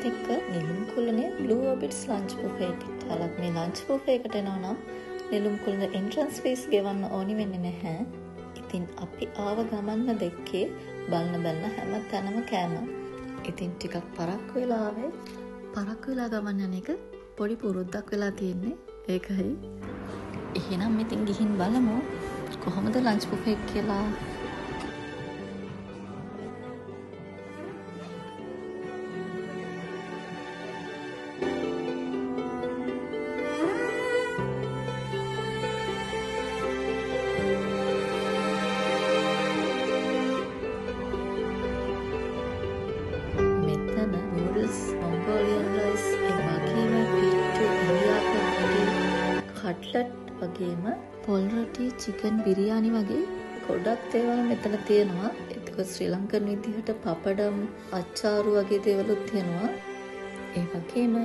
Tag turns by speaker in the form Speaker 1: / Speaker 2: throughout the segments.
Speaker 1: එක්ක නිලුම් කුළුණේ Blue Orbits lunch buffet එකට අලක් මේ lunch buffet එකට එනවා නම් නිලුම් කුළුණ entrance fees ගෙවන්න ඕනි වෙන්නේ නැහැ. ඉතින් අපි ආව ගමන්ම දැක්කේ බලන හැම තැනම කෑම. ඉතින් ටිකක් පරක්කු වෙලා ආවේ. පරක්කු වෙලා ගමන් යන එක පොඩි පුරුද්දක් වෙලා තියෙන්නේ. ඒකයි. එහෙනම් ඉතින් ගිහින් බලමු කොහොමද lunch buffet කියලා. Mongolian rice වගේම පිට්ටු ඉන්දියානු කට්ලට් වගේම පොල් රොටි චිකන් බිරියානි වගේ ගොඩක් දේවල් මෙතන තියෙනවා. ඒක ශ්‍රී ලංකන් විදිහට පපඩම් අච්චාරු වගේ දේවලුත් තියෙනවා. ඒ වගේම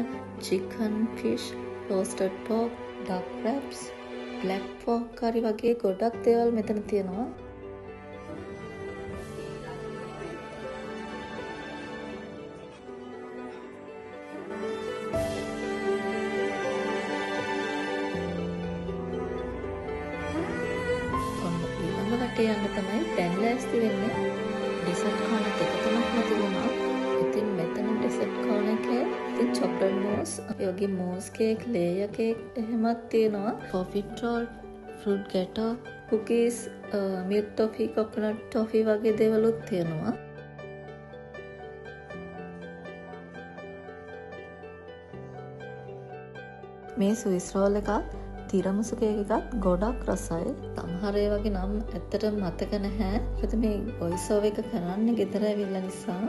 Speaker 1: chicken fish roasted pork duck wraps black pork curry වගේ ගොඩක් දේවල් මෙතන තියෙනවා. යන්න තමයි දැන් ලෑස්ති වෙන්නේ. ඩෙසර්ට් කෝන දෙක තුනක් තිබුණා. ඉතින් මෙතන ඩෙසර්ට් කෝන එකේ ඉතින් චොක්ලට් මූස්, ඒ වගේ මූස් කේක්, ලේයර් කේක් එහෙමත් තියෙනවා. Coffee roll, fruit gateau, cookies, milk toffee, coconut toffee වගේ දේවලුත් තියෙනවා. මේ ස්විස් රෝල් එකත් තිරමුසු කේක් එකත් ගොඩක් රසයි. සමහර ඒ වගේ නම් ඇත්තටම මතක නැහැ. ඒකද මේ වොයිස් ඕවර් එක කරන්නේ ගෙදර ඇවිල්ලා නිසා.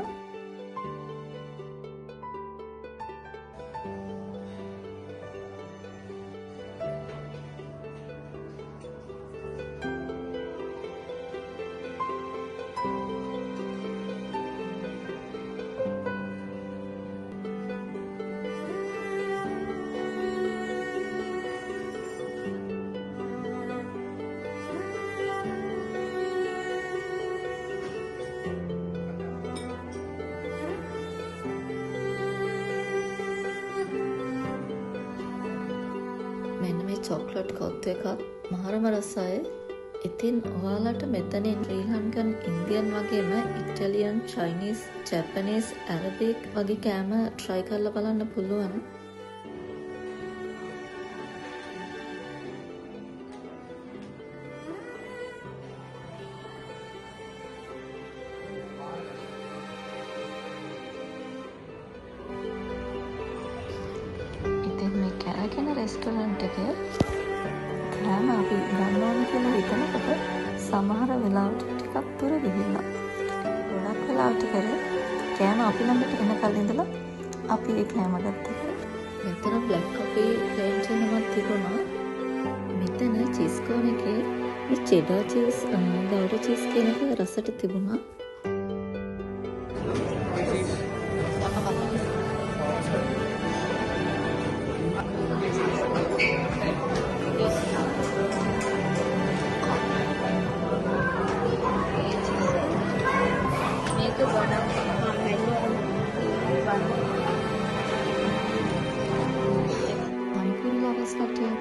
Speaker 1: මෙන්න මේ චොක්ලට් කොත්තු එකත් මහරම රසයි. ඉතින් ඔයාලට මෙතනින් ශ්‍රී ලංකන් ඉන්දියන් වගේම ඉටලියන්, චයිනීස්, ජැපනීස්, ඇරබික් වගේ කෑම try කරලා බලන්න පුළුවන්. මේ කැරගෙන රෙස්ටොරන්ට් එක කෑම අපි ගන්නවා කියලා හිතනකොට සමහර වෙලාවට ටිකක් දුර ගිහිල්ලා ගොඩක් වෙලාවට කරේ කෑම අපි ළඟට එනකල් ඉඳලා අපි ඒ කෑම ගත්තා. මෙතන බ්ලැක් කොෆි ප්ලේන් එකක් තිබුණා. මෙතන චීස් කෝන් එකේ මේ චෙඩර් චීස්, ගෞඩ චීස් කියන එක රසට තිබුණා.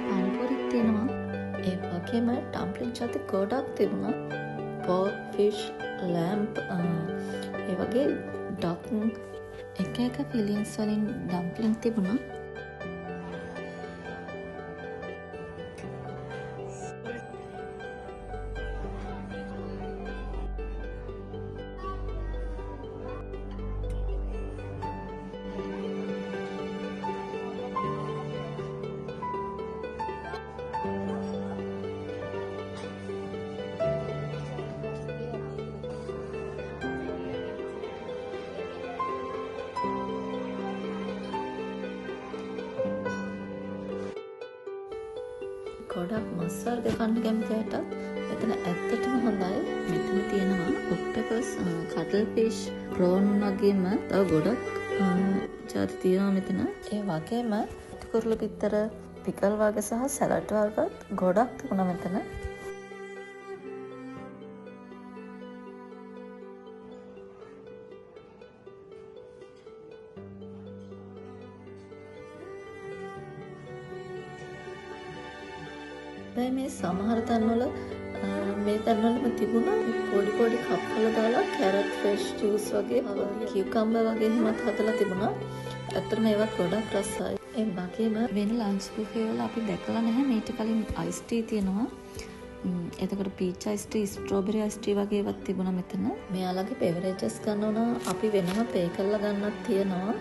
Speaker 1: පානිපුරිත් තියෙනවා. ඒ වගේම ඩම්ප්ලින්ග්ස් අත ගොඩක් තිබුණා. පෝක්, ෆිෂ්, ලැම්ප්, ඒ වගේ ඩක් එක ෆිලියන්ස් වලින් ඩම්ප්ලින්ග් තිබුණා. ගොඩක් මස් වර්ග කන්න කැමති අයට මෙතන ඇත්තටම හොඳයි. මෙතන තියෙනවා ඔක්ටෝපස්, කටල් ෆිෂ්, ප්‍රෝන් වගේම තව ගොඩක් ජාති තියෙනවා මෙතන. ඒ වගේම කුරුළු පිත්තර, පිකල් වර්ග සහ සලාඩ් වර්ගත් ගොඩක් තිබුණා මෙතන. හැබැයි මේ සමහර තැන්වල මේ තැන්වලම තිබුණා පොඩි පොඩි කප් වල දාලා කැරට් ෆ්‍රෙෂ් ජූස් වගේ කියුකම්බර් වගේ හිමත් හදලා තිබුණා. ඇත්තටම ඒවත් ගොඩක් රසයි. ඒ වගේම වෙන ලන්ච් බුෆේ වල අපි දැකලා නැහැ මීට කලින් අයිස් ටී තියෙනවා. එතකොට peach ice T, strawberry ice T වගේ ඒවත් තිබුණා මෙතන. මෙයාලගේ බෙවරේජස් ගන්නවා අපි වෙනම පේ කරලා ගන්නත් තියෙනවා.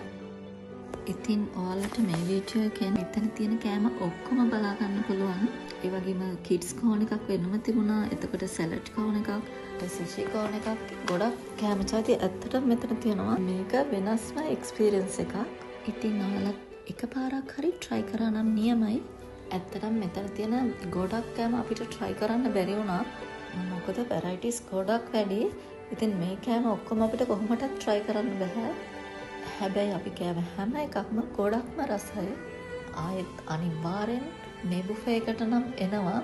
Speaker 1: ඉතින් ඔයාලට මේ වීඩියෝ එකෙන් මෙතන තියෙන කෑම ඔක්කොම බලා ගන්න පුළුවන්. ඒ වගේම කිඩ්ස් කෝන් එකක් වෙනම තිබුණා. එතකොට සැලඩ් කෝන් එකක්, සුෂි කෝන් එකක්, ගොඩක් කෑම ජාති ඇත්තටම මෙතන තියෙනවා. මේක වෙනස්ම එක්ස්පීරියන්ස් එකක්. ඉතින් ඔයාලත් එකපාරක් හරි try කරා නම් නියමයි. ඇත්තටම මෙතන තියෙන ගොඩක් කෑම අපිට try කරන්න බැරි වුණා. මොකද varieties ගොඩක් වැඩි. ඉතින් මේ කෑම ඔක්කොම අපිට කොහොමදත් try කරන්න බෑ. හැබැයි අපි කෑම හැම එකක්ම ගොඩක්ම රසයි. ආයෙත් අනිවාර්යෙන් මේ බුෆේ එකට නම් එනවා.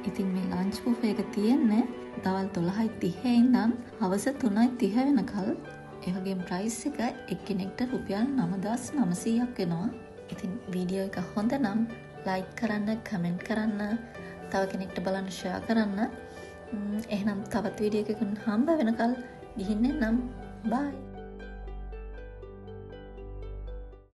Speaker 1: ඉතින් මේ ලන්ච් බුෆේ එක තියෙන්නේ දවල් 12:30 ඉඳන් හවස 3:30 වෙනකල්. ඒ වගේම ප්‍රයිස් එක එක්කෙනෙක්ට රුපියල් 9900ක් වෙනවා. ඉතින් වීඩියෝ එක හොඳ නම් ලයික් කරන්න, කමෙන්ට් කරන්න, තව කෙනෙක්ට බලන්න ෂෙයා කරන්න. එහෙනම් තවත් වීඩියෝ එකකින් හම්බ වෙනකල් ගිහින් එන්නම්. බයි.